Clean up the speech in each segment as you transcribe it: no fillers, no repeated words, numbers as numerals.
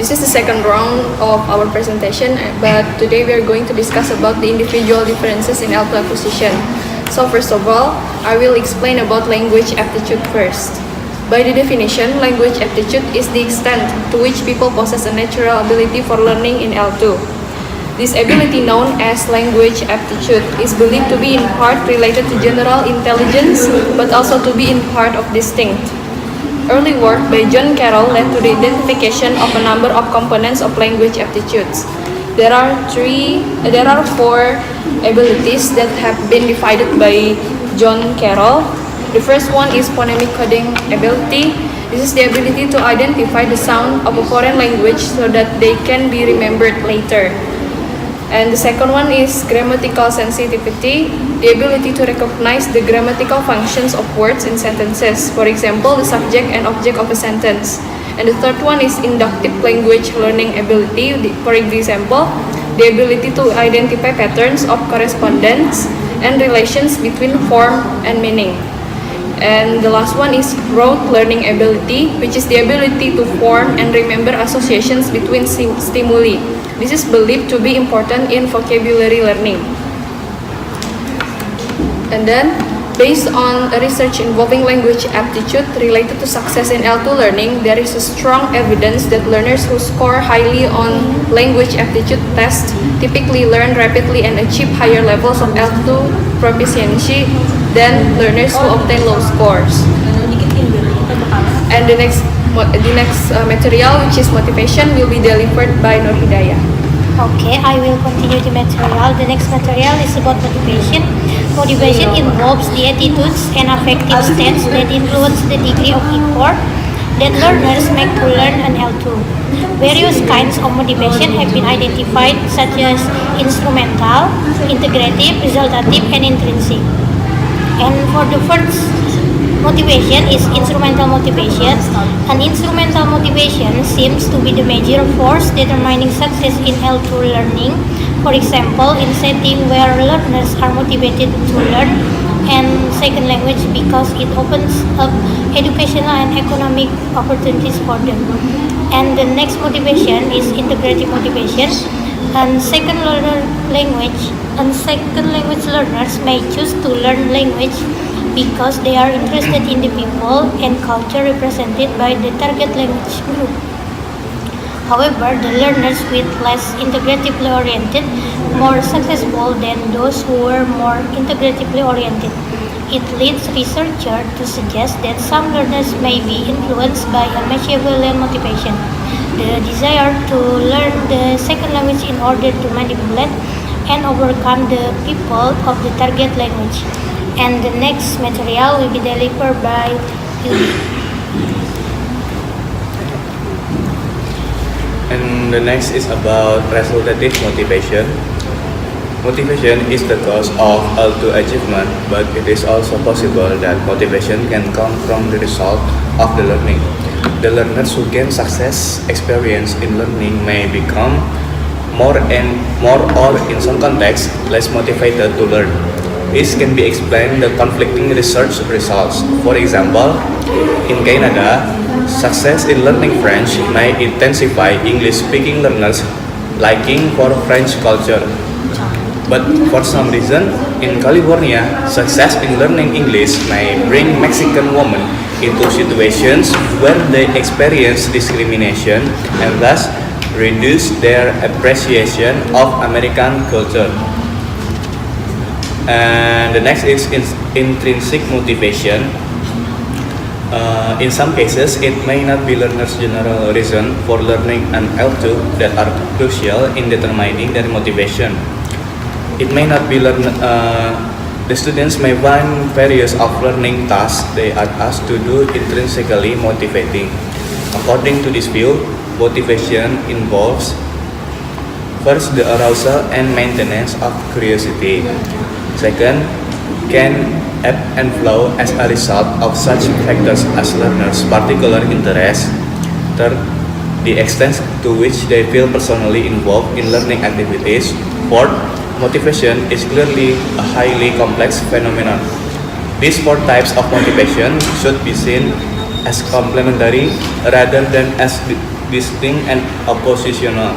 This is the second round of our presentation, but today we are going to discuss about the individual differences in L2 acquisition. So first of all, I will explain about language aptitude first. By the definition, language aptitude is the extent to which people possess a natural ability for learning in L2. This ability, known as language aptitude, is believed to be in part related to general intelligence, but also to be in part of distinct. Early work by John Carroll led to the identification of a number of components of language aptitudes. There are four abilities that have been divided by John Carroll. The first one is phonemic coding ability. This is the ability to identify the sound of a foreign language so that they can be remembered later. And the second one is grammatical sensitivity, the ability to recognize the grammatical functions of words in sentences, for example, the subject and object of a sentence. And the third one is inductive language learning ability, for example, the ability to identify patterns of correspondence and relations between form and meaning. And the last one is rote learning ability, which is the ability to form and remember associations between stimuli. This is believed to be important in vocabulary learning. And then, based on research involving language aptitude related to success in L2 learning, there is a strong evidence that learners who score highly on language aptitude tests typically learn rapidly and achieve higher levels of L2 proficiency than learners who obtain low scores. And the next material, which is motivation, will be delivered by Nur Hidayah. Okay, I will continue the material. The next material is about motivation. Motivation involves the attitudes and affective states that influence the degree of effort that learners make to learn an L2. Various kinds of motivation have been identified, such as instrumental, integrative, resultative, and intrinsic. And for the first motivation is instrumental motivation. An instrumental motivation seems to be the major force determining success in L2 learning. For example, in setting where learners are motivated to learn and second language because it opens up educational and economic opportunities for them. And the next motivation is integrative motivation. And second language learners may choose to learn language because they are interested in the people and culture represented by the target language group. However, the learners with less integratively oriented more successful than those who were more integratively oriented. It leads researchers to suggest that some learners may be influenced by a Machiavellian motivation, the desire to learn the second language in order to manipulate and overcome the people of the target language. And the next material will be delivered by Yuli. And the next is about resultative motivation. Motivation is the cause of L2 achievement, but it is also possible that motivation can come from the result of the learning. The learners who gain success experience in learning may become more or in some contexts less motivated to learn. This can be explained the conflicting research results. For example, in Canada, success in learning French may intensify English-speaking learners' liking for French culture. But for some reason, in California, success in learning English may bring Mexican women into situations where they experience discrimination and thus reduce their appreciation of American culture. And the next is intrinsic motivation. In some cases, it may not be learners' general reason for learning an L2 that are crucial in determining their motivation. It may not be the students may find various of learning tasks they are asked to do intrinsically motivating. According to this view, motivation involves first the arousal and maintenance of curiosity. Second, can ebb and flow as a result of such factors as learners' particular interest. Third, the extent to which they feel personally involved in learning activities. Fourth, motivation is clearly a highly complex phenomenon. These four types of motivation should be seen as complementary rather than as distinct and oppositional.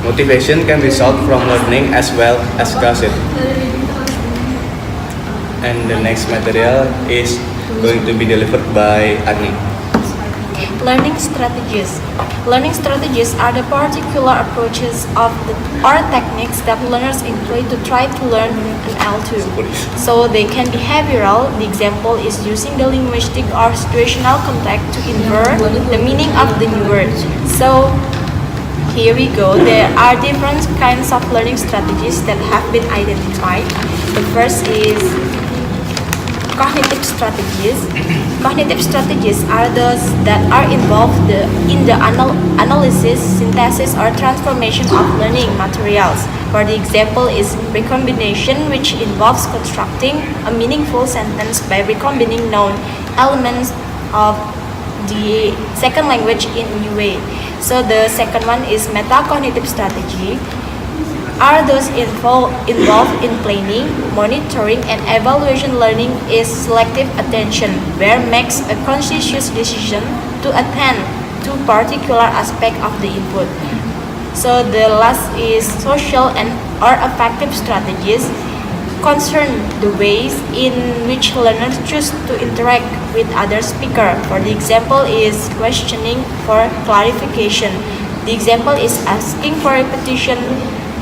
Motivation can result from learning as well as gossip. And the next material is going to be delivered by Agni. Learning strategies. Learning strategies are the particular approaches or techniques that learners employ to try to learn an L2. So they can be behavioral. The example is using the linguistic or situational context to infer the meaning of the new word. So here we go. There are different kinds of learning strategies that have been identified. The first is cognitive strategies. Cognitive strategies are those that are involved in the analysis, synthesis, or transformation of learning materials. For the example is recombination, which involves constructing a meaningful sentence by recombining known elements of the second language in a new way. So the second one is metacognitive strategy, are those involved in planning, monitoring, and evaluation. Learning is selective attention, where makes a conscious decision to attend to particular aspect of the input. So the last is social and or affective strategies, concern the ways in which learners choose to interact with other speaker. For the example is questioning for clarification. The example is asking for repetition,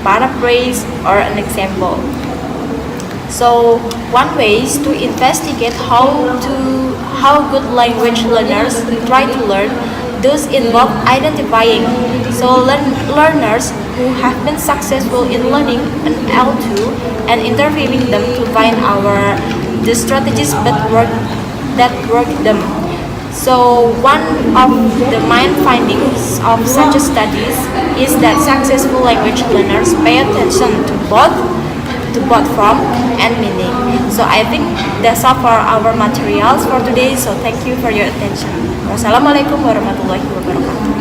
paraphrase, or an example. So one way is to investigate how good language learners try to learn. Those involve identifying learners who have been successful in learning an L2 and interviewing them to find the strategies that work them. So one of the main findings of such studies is that successful language learners pay attention to both form and meaning. So I think that's all for our materials for today. So thank you for your attention. Wassalamualaikum warahmatullahi wabarakatuh.